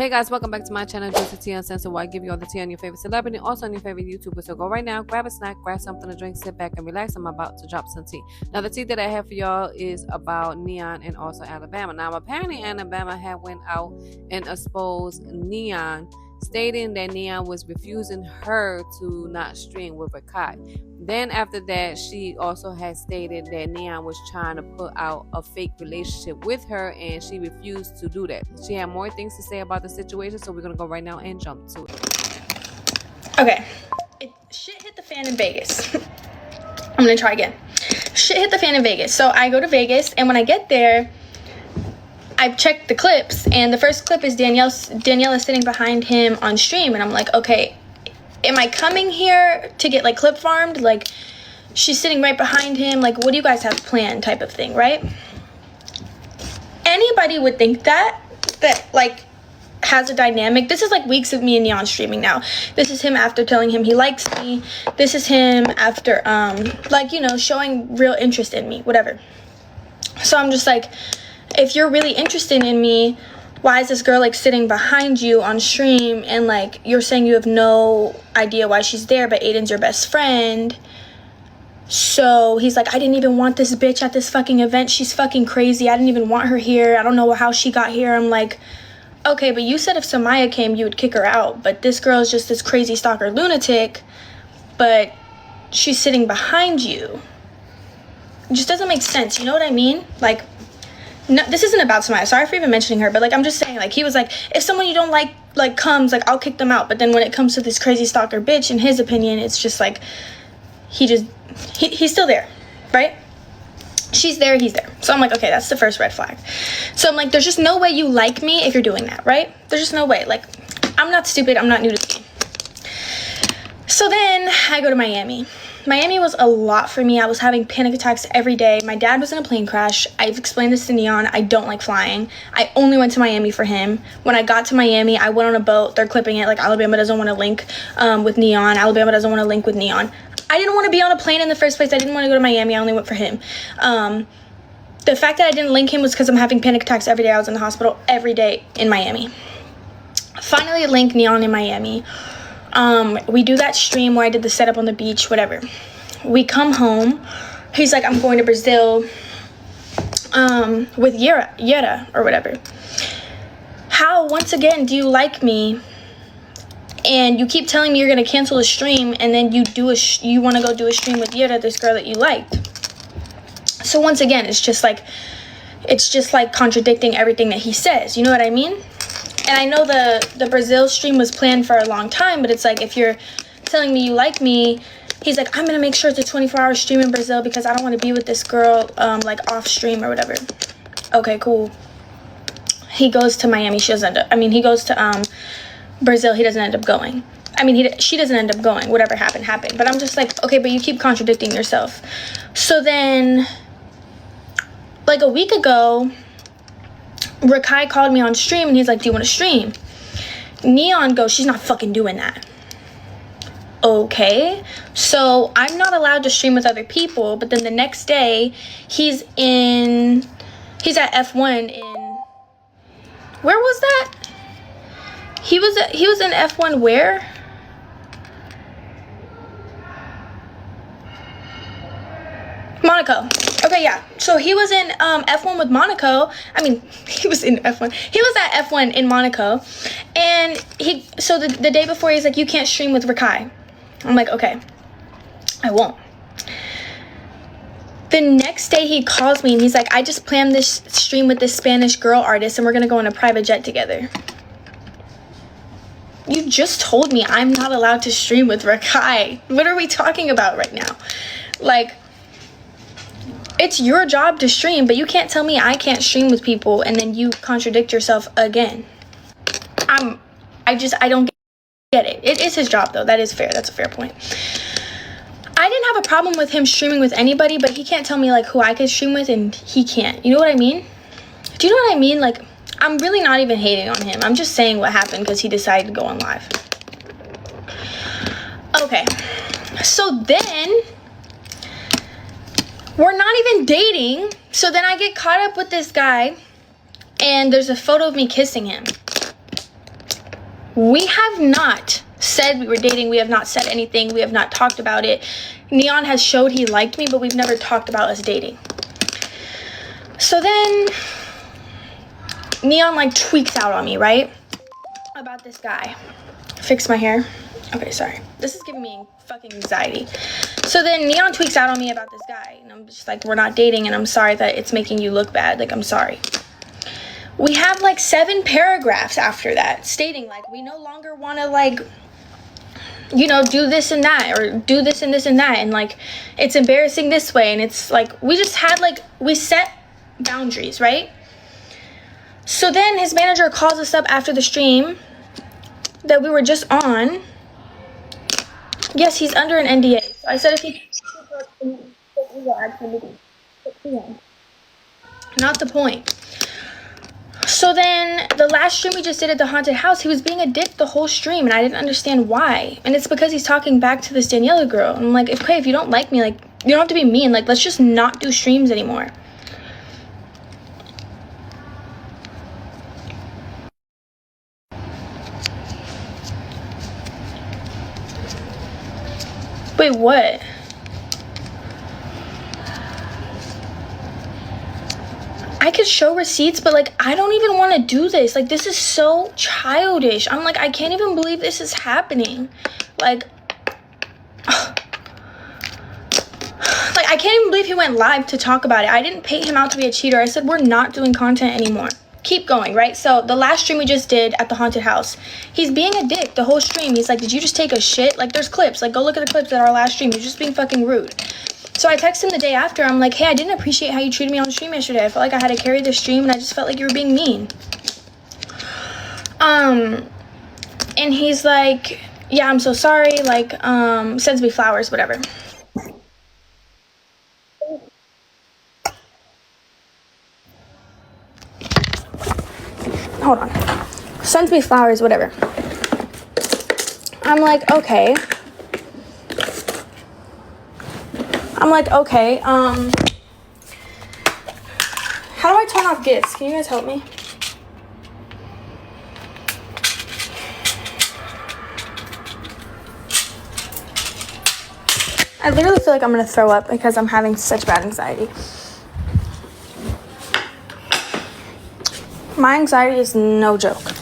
Hey guys, welcome back to my channel, Juicy Tea Uncensored, where I give you all the tea on your favorite celebrity, also on your favorite YouTuber. So go right now, grab a snack, grab something to drink, sit back and relax. I'm about to drop some tea. Now the tea that I have for y'all is about Neon and also Alabama. Now apparently Alabama had went out and exposed Neon, stating that Neon was refusing her to not stream with Rakai. Then after that, she also had stated that Neon was trying to put out a fake relationship with her, and she refused to do that. She had more things to say about the situation, so we're gonna go right now and jump to it. Okay, shit hit the fan in Vegas. I'm gonna try again. Shit hit the fan in Vegas. So I go to Vegas, and when I get there, I've checked the clips, and the first clip is Danielle is sitting behind him on stream, and I'm like, okay, am I coming here to get like clip farmed? Like, she's sitting right behind him. Like, what do you guys have planned, type of thing, right? Anybody would think that like has a dynamic. This is like weeks of me and Neon streaming now. This is him after telling him he likes me. This is him after like, you know, showing real interest in me, whatever. So I'm just like, if you're really interested in me, why is this girl like sitting behind you on stream, and like you're saying you have no idea why she's there, but Aiden's your best friend? So he's like, I didn't even want this bitch at this fucking event. She's fucking crazy. I didn't even want her here. I don't know how she got here. I'm like, okay, but you said if Samaya came, you would kick her out. But this girl is just this crazy stalker lunatic, but she's sitting behind you. It just doesn't make sense. You know what I mean? Like, no, this isn't about Samaya. Sorry for even mentioning her, but like, I'm just saying, like, he was like, if someone you don't like comes, like, I'll kick them out. But then when it comes to this crazy stalker bitch, in his opinion, it's just like, he's still there, right? She's there, he's there. So I'm like, okay, that's the first red flag. So I'm like, there's just no way you like me if you're doing that, right? There's just no way. Like, I'm not stupid. I'm not new to the game. So then I go to Miami. Miami was a lot for me. I was having panic attacks every day. My dad was in a plane crash. I've explained this to Neon. I don't like flying. I only went to Miami for him. When I got to Miami, I went on a boat. They're clipping it. Like, Alabama doesn't want to link with Neon. Alabama doesn't want to link with Neon. I didn't want to be on a plane in the first place. I didn't want to go to Miami. I only went for him. The fact that I didn't link him was because I'm having panic attacks every day. I was in the hospital every day in Miami. Finally, link Neon in Miami. We do that stream where I did the setup on the beach, whatever. We come home. He's like, I'm going to Brazil with Yera or whatever. How, once again, do you like me? And you keep telling me you're going to cancel a stream, and then you want to go do a stream with Yera, this girl that you liked. So once again, it's just like contradicting everything that he says. You know what I mean? And I know the Brazil stream was planned for a long time, but it's like, if you're telling me you like me, he's like, I'm going to make sure it's a 24-hour stream in Brazil because I don't want to be with this girl, like, off stream or whatever. Okay, cool. He goes to Miami. He goes to Brazil. He doesn't end up going. She doesn't end up going. Whatever happened. But I'm just like, okay, but you keep contradicting yourself. So then, like a week ago, Rakai called me on stream, and he's like, do you want to stream? Neon goes, she's not fucking doing that. Okay, so I'm not allowed to stream with other people, but then the next day, he's at F1 in, where was that? He was in F1 where? Monaco. Okay, yeah. So he was in F1 with Monaco. He was in F1. He was at F1 in Monaco. And the day before, he's like, you can't stream with Rakai. I'm like, okay, I won't. The next day he calls me and he's like, I just planned this stream with this Spanish girl artist, and we're going to go on a private jet together. You just told me I'm not allowed to stream with Rakai. What are we talking about right now? Like, it's your job to stream, but you can't tell me I can't stream with people and then you contradict yourself again. I don't get it. It is his job, though. That is fair. That's a fair point. I didn't have a problem with him streaming with anybody, but he can't tell me, like, who I could stream with and he can't. You know what I mean? Do you know what I mean? Like, I'm really not even hating on him. I'm just saying what happened because he decided to go on live. Okay. So then, we're not even dating. So then I get caught up with this guy, and there's a photo of me kissing him. We have not said we were dating. We have not said anything. We have not talked about it. Neon has showed he liked me, but we've never talked about us dating. So then Neon like tweaks out on me, right? About this guy. Fix my hair. Okay, sorry. This is giving me fucking anxiety. So then Neon tweaks out on me about this guy. And I'm just like, we're not dating, and I'm sorry that it's making you look bad. Like, I'm sorry. We have like 7 paragraphs after that stating like we no longer want to like, you know, do this and that, or do this and this and that, and like it's embarrassing this way. And it's like we just had like, we set boundaries, right? So then his manager calls us up after the stream that we were just on. Yes, he's under an NDA. So I said if he not the point. So then the last stream we just did at the haunted house, he was being a dick the whole stream, and I didn't understand why. And it's because he's talking back to this Daniela girl. And I'm like, okay, if you don't like me, like, you don't have to be mean. Like, let's just not do streams anymore. Wait, what? I could show receipts, but like, I don't even want to do this. Like, this is so childish. I'm like, I can't even believe this is happening. Like, I can't even believe he went live to talk about it. I didn't pay him out to be a cheater. I said, we're not doing content anymore. Keep going, right? So the last stream we just did at the haunted house, he's being a dick the whole stream. He's like, did you just take a shit? Like, there's clips. Like, go look at the clips at our last stream. You're just being fucking rude. So I texted him the day after. I'm like, hey, I didn't appreciate how you treated me on the stream yesterday. I felt like I had to carry the stream, and I just felt like you were being mean. And he's like, yeah, I'm so sorry. Like, sends me flowers, whatever. Hold on. Sends me flowers, whatever. I'm like, okay. How do I turn off gifts? Can you guys help me? I literally feel like I'm gonna throw up because I'm having such bad anxiety. My anxiety is no joke.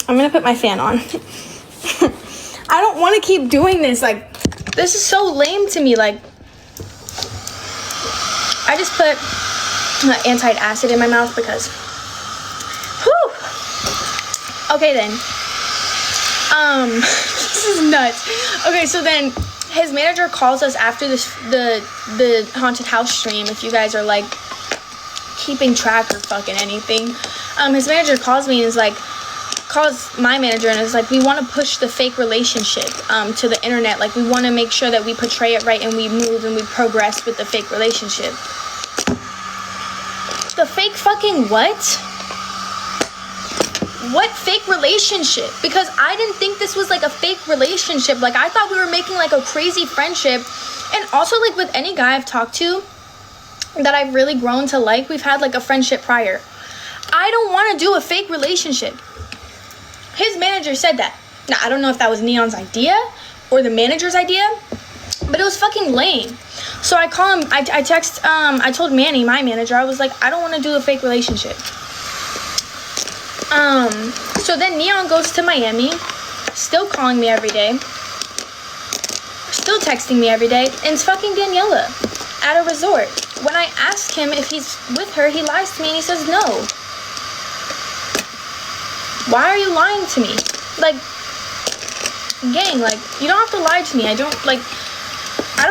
I'm gonna put my fan on. I don't want to keep doing this. Like, this is so lame to me. Like, I just put antacid in my mouth because, whew. Okay then. This is nuts. Okay, so then his manager calls us after the haunted house stream. If you guys are like keeping track or fucking anything, his manager calls me and is like, calls my manager and is like, we want to push the fake relationship to the internet. Like, we want to make sure that we portray it right and we move and we progress with the fake relationship. The fake fucking what? What fake relationship? Because I didn't think this was like a fake relationship. Like, I thought we were making like a crazy friendship. And also, like, with any guy I've talked to that I've really grown to like, we've had like a friendship prior. I don't want to do a fake relationship. His manager said that. Now, I don't know if that was Neon's idea or the manager's idea, but it was fucking lame. So I call him, I told Manny, my manager, I was like, I don't want to do a fake relationship. So then Neon goes to Miami, still calling me every day, still texting me every day, and it's fucking Daniela at a resort. When I ask him if he's with her, he lies to me and he says no. Why are you lying to me? Like, gang, like, you don't have to lie to me. I don't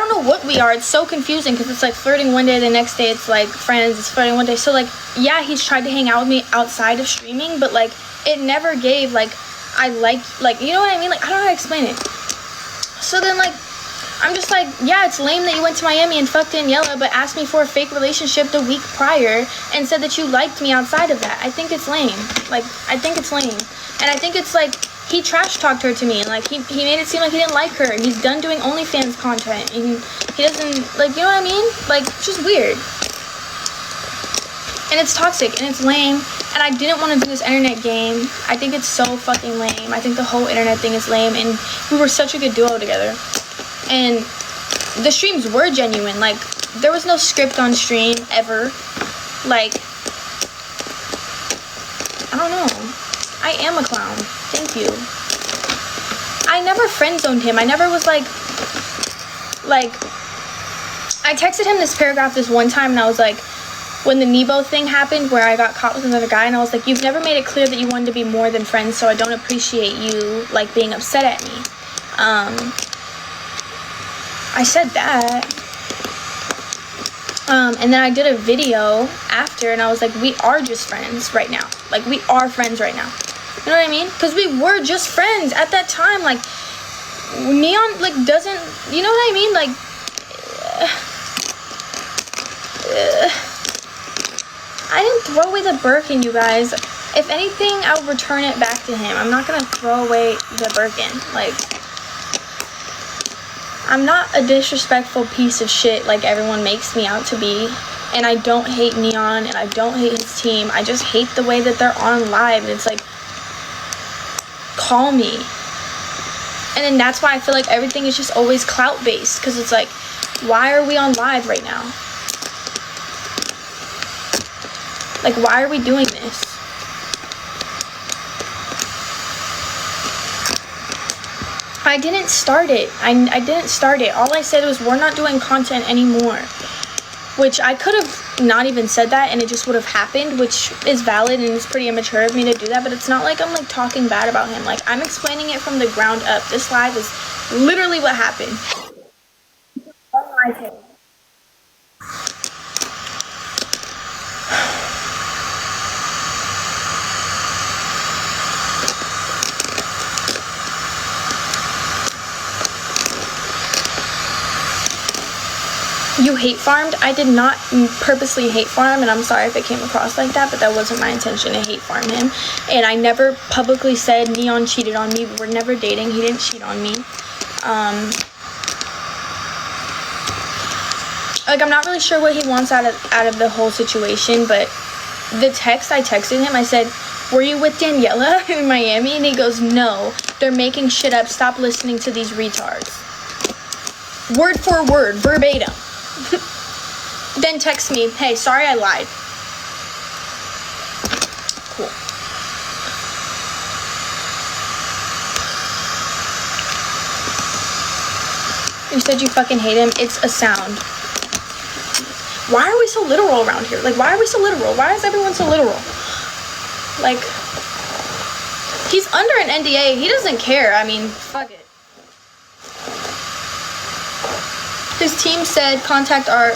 know what we are. It's so confusing because it's like flirting one day, the next day it's like friends, it's flirting one day. So like, yeah, he's tried to hang out with me outside of streaming, but like, it never gave like, you know what I mean? Like, I don't know how to explain it. So then like, I'm just like, yeah, it's lame that you went to Miami and fucked Daniela, but asked me for a fake relationship the week prior and said that you liked me outside of that. I think it's lame. Like, I think it's lame. And I think it's like, he trash talked her to me, and like, he made it seem like he didn't like her. He's done doing OnlyFans content, and he doesn't, like, you know what I mean? Like, it's just weird. And it's toxic, and it's lame, And I didn't want to do this internet game. I think it's so fucking lame. I think the whole internet thing is lame, and we were such a good duo together. And the streams were genuine. Like, there was no script on stream ever. Like, I don't know. I am a clown. Thank you. I never friend zoned him. I never was like, I texted him this paragraph this one time, and I was like, when the Nebo thing happened where I got caught with another guy, and I was like, you've never made it clear that you wanted to be more than friends, so I don't appreciate you, like, being upset at me. I said that. And then I did a video after, and I was like, we are just friends right now. Like, we are friends right now. You know what I mean? Because we were just friends at that time. Like, Neon, like, doesn't, you know what I mean? Like, I didn't throw away the Birkin, you guys. If anything, I'll return it back to him. I'm not gonna throw away the Birkin. Like, I'm not a disrespectful piece of shit like everyone makes me out to be. And I don't hate Neon, and I don't hate his team. I just hate the way that they're on live. And it's like, call me. And then that's why I feel like everything is just always clout based. Because it's like, why are we on live right now? Like, why are we doing this? I didn't start it. I didn't start it. All I said was, we're not doing content anymore. Which I could have not even said that, and it just would have happened, which is valid, and it's pretty immature of me to do that. But it's not like I'm, like, talking bad about him. Like, I'm explaining it from the ground up. This live is literally what happened. You hate farmed? I did not purposely hate farm, and I'm sorry if it came across like that, but that wasn't my intention to hate farm him. And I never publicly said Neon cheated on me. We were never dating. He didn't cheat on me. Like, I'm not really sure what he wants out of the whole situation, but the text I texted him, I said, were you with Daniela in Miami? And he goes, no, they're making shit up. Stop listening to these retards. Word for word, verbatim. Then text me, hey, sorry I lied. Cool. You said you fucking hate him. It's a sound. Why are we so literal around here? Like, why are we so literal? Why is everyone so literal? Like, he's under an NDA. He doesn't care. I mean, fuck it. His team said contact our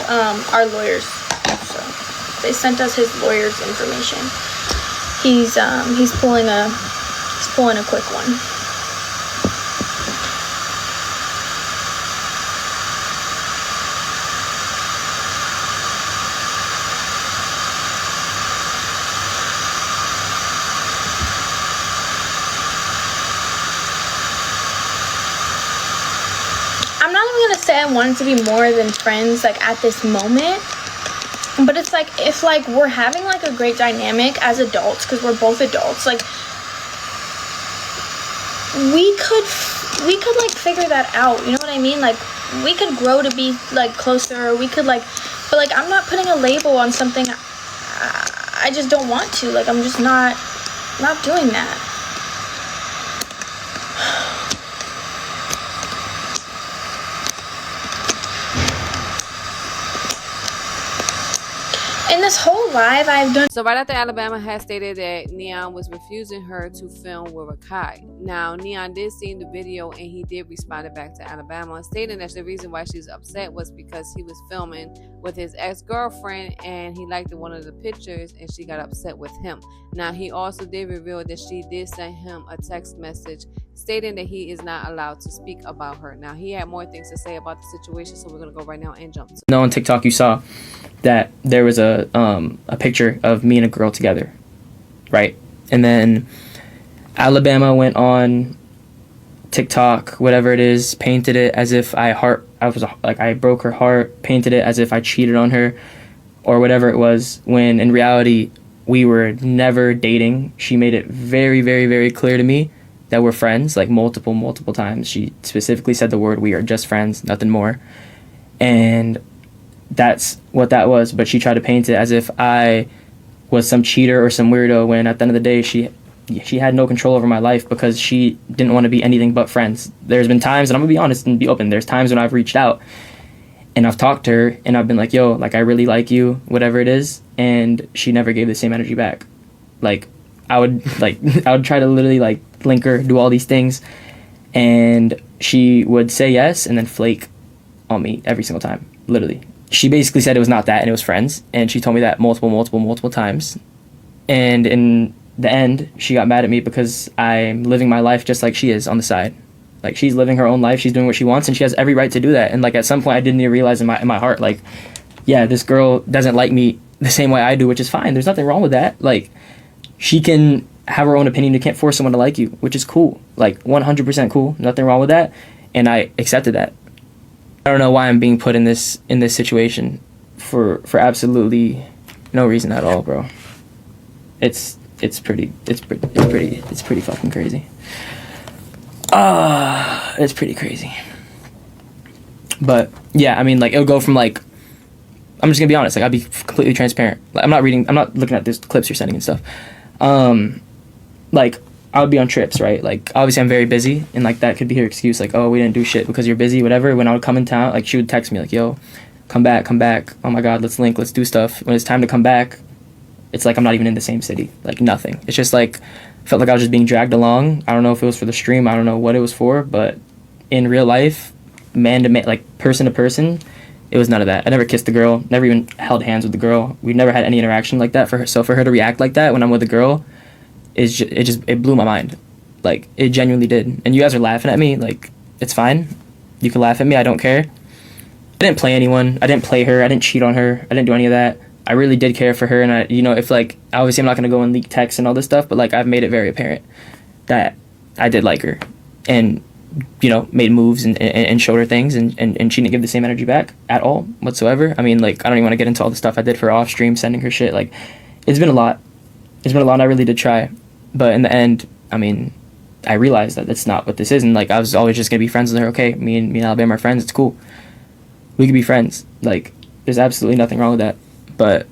lawyers. So they sent us his lawyer's information. He's pulling a quick one. I'm not even gonna say I wanted to be more than friends, like, at this moment, but it's like, if, like, we're having, like, a great dynamic as adults, because we're both adults, like, we could like figure that out, you know what I mean? Like, we could grow to be, like, closer, or we could, like, but, like, I'm not putting a label on something I just don't want to. Like, I'm just not doing that. In this whole live I've done. So right after Alabama had stated that Neon was refusing her to film with Rakai. Now, Neon did see the video, and he did respond back to Alabama, stating that the reason why she's upset was because he was filming with his ex-girlfriend, and he liked one of the pictures, and she got upset with him. Now, he also did reveal that she did send him a text message stating that he is not allowed to speak about her. Now, he had more things to say about the situation, so we're going to go right now and jump to. No, on TikTok you saw that there was a picture of me and a girl together, right? And then Alabama went on TikTok, whatever it is, painted it as if I broke her heart, painted it as if I cheated on her, or whatever it was, when in reality we were never dating. She made it very, very, very clear to me that we're friends, like multiple times. She specifically said the word, we are just friends, nothing more. And that's what that was. But she tried to paint it as if I was some cheater or some weirdo, when at the end of the day, she had no control over my life because she didn't want to be anything but friends. There's been times, and I'm gonna be honest and be open, there's times when I've reached out and I've talked to her and I've been like, yo, like, I really like you, whatever it is, and she never gave the same energy back. Like, I would try to literally, like, link her, do all these things, and she would say yes and then flake on me every single time, literally. She basically said it was not that and it was friends, and she told me that multiple times. And in the end, she got mad at me because I'm living my life just like she is on the side. Like, she's living her own life, she's doing what she wants, and she has every right to do that. And, like, at some point I didn't even realize in my heart, like, yeah, this girl doesn't like me the same way I do, which is fine. There's nothing wrong with that. Like, she can have her own opinion. You can't force someone to like you, which is cool. Like, 100% cool. Nothing wrong with that. And I accepted that. I don't know why I'm being put in this situation for absolutely no reason at all, bro. It's pretty fucking crazy. It's pretty crazy. But yeah, I mean, like, it'll go from, like, I'm just gonna be honest, like, I'll be completely transparent. Like, I'm not looking at these clips you're sending and stuff. Like, I would be on trips, right? Like, obviously I'm very busy, and, like, that could be her excuse, like, oh, we didn't do shit because you're busy, whatever. When I would come in town, like, she would text me, like, yo, come back, oh my god, let's link, let's do stuff. When it's time to come back, it's like I'm not even in the same city, like, nothing. It's just like, felt like I was just being dragged along. I don't know if it was for the stream, I don't know what it was for, but in real life, man to man, like, person to person, it was none of that. I never kissed the girl, never even held hands with the girl. We never had any interaction like that for her. So for her to react like that when I'm with a girl, it blew my mind. Like, it genuinely did. And you guys are laughing at me, like, it's fine. You can laugh at me, I don't care. I didn't play anyone, I didn't play her, I didn't cheat on her, I didn't do any of that. I really did care for her, and I, you know, if, like, obviously I'm not gonna go and leak texts and all this stuff, but, like, I've made it very apparent that I did like her, and, you know, made moves and showed her things, and she didn't give the same energy back at all whatsoever. I mean, like, I don't even want to get into all the stuff I did for her off stream, sending her shit. Like, it's been a lot, and I really did try. But in the end, I mean, I realized that that's not what this is, and, like, I was always just gonna be friends with her. Okay, me and Alabama are friends, it's cool, we could be friends, like, there's absolutely nothing wrong with that. But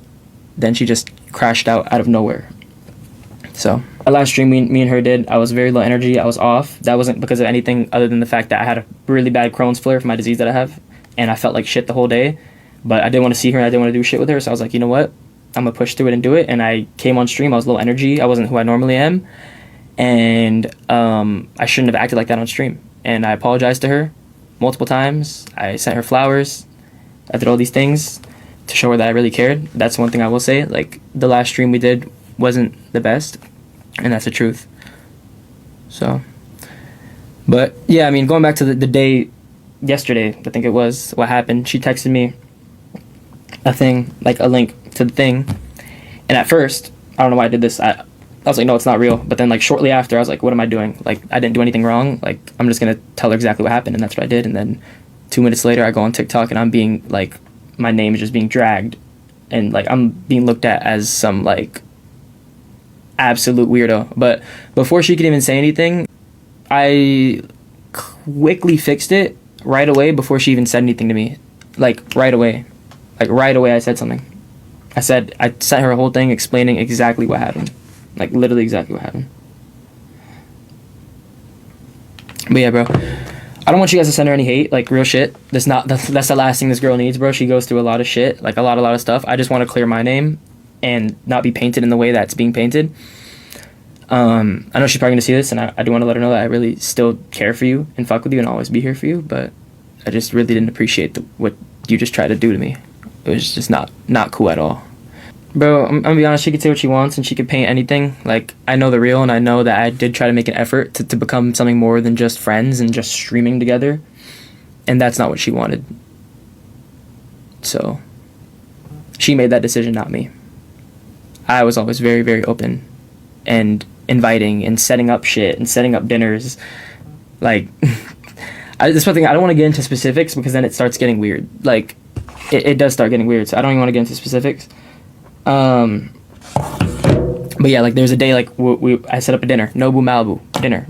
then she just crashed out of nowhere. So our last stream me and her did, I was very low energy, I was off. That wasn't because of anything other than the fact that I had a really bad Crohn's flare for my disease that I have, and I felt like shit the whole day. But I didn't want to see her, and I didn't want to do shit with her, so I was like, you know what, I'm gonna push through it and do it. And I came on stream, I was low energy, I wasn't who I normally am, and I shouldn't have acted like that on stream. And I apologized to her multiple times. I sent her flowers, I did all these things to show her that I really cared. That's one thing I will say, like, the last stream we did wasn't the best, and that's the truth. So, but yeah, I mean, going back to the day yesterday, I think it was, what happened, she texted me a thing, like a link to the thing, and at first, I don't know why I did this, I was like, no, it's not real. But then, like, shortly after, I was like, what am I doing? Like, I didn't do anything wrong, like, I'm just gonna tell her exactly what happened, and that's what I did. And then 2 minutes later, I go on TikTok, and I'm being, like, my name is just being dragged, and, like, I'm being looked at as some, like, absolute weirdo. But before she could even say anything, I quickly fixed it right away before she even said anything to me. Like, right away I said something. I sent her a whole thing explaining exactly what happened, like, literally exactly what happened. But yeah, bro, I don't want you guys to send her any hate, like, real shit. That's the last thing this girl needs, bro. She goes through a lot of shit, like, a lot of stuff. I just want to clear my name and not be painted in the way that's being painted. I know she's probably gonna see this, and I do want to let her know that I really still care for you and fuck with you and always be here for you, but I just really didn't appreciate what you just tried to do to me. It was just not cool at all. Bro, I'm gonna be honest, she could say what she wants and she could paint anything. Like, I know the real, and I know that I did try to make an effort to become something more than just friends and just streaming together. And that's not what she wanted. So, she made that decision, not me. I was always very, very open and inviting and setting up shit and setting up dinners. Like, this one thing, I don't want to get into specifics because then it starts getting weird. Like, it does start getting weird, so I don't even want to get into specifics. But yeah, like there was a day like I set up a dinner, Nobu Malibu dinner,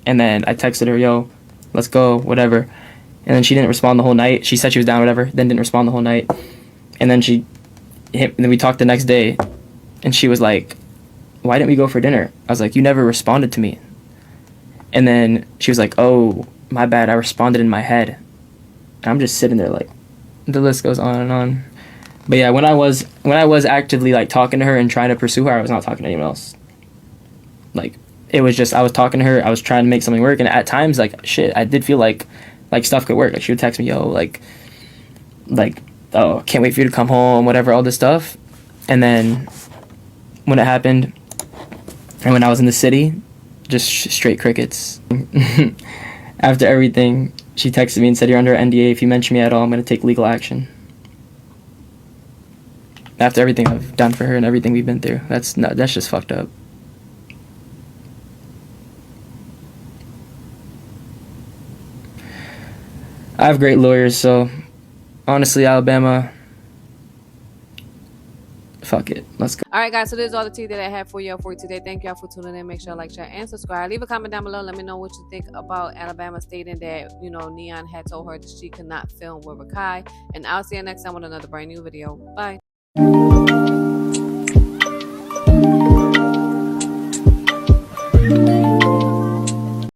and then I texted her, yo, let's go, whatever. And then she didn't respond the whole night. She said she was down, whatever. Then didn't respond the whole night. And then and then we talked the next day, and she was like, why didn't we go for dinner? I was like, you never responded to me. And then she was like, oh, my bad, I responded in my head. And I'm just sitting there like, the list goes on and on. But yeah, when I was actively like talking to her and trying to pursue her, I was not talking to anyone else. Like, it was just, I was talking to her, I was trying to make something work, and at times, like, shit, I did feel like stuff could work. Like, she would text me, yo, like, oh, can't wait for you to come home, whatever, all this stuff. And then when it happened, and when I was in the city, just straight crickets. After everything, she texted me and said, you're under NDA. If you mention me at all, I'm going to take legal action. After everything I've done for her and everything we've been through, that's just fucked up. I have great lawyers, so honestly, Alabama, fuck it, let's go. All right, guys, so this is all the tea that I have for y'all for today. Thank y'all for tuning in. Make sure to like, share, and subscribe. Leave a comment down below. Let me know what you think about Alabama stating that, you know, Neon had told her that she could not film with Rakai. And I'll see you next time with another brand new video. Bye.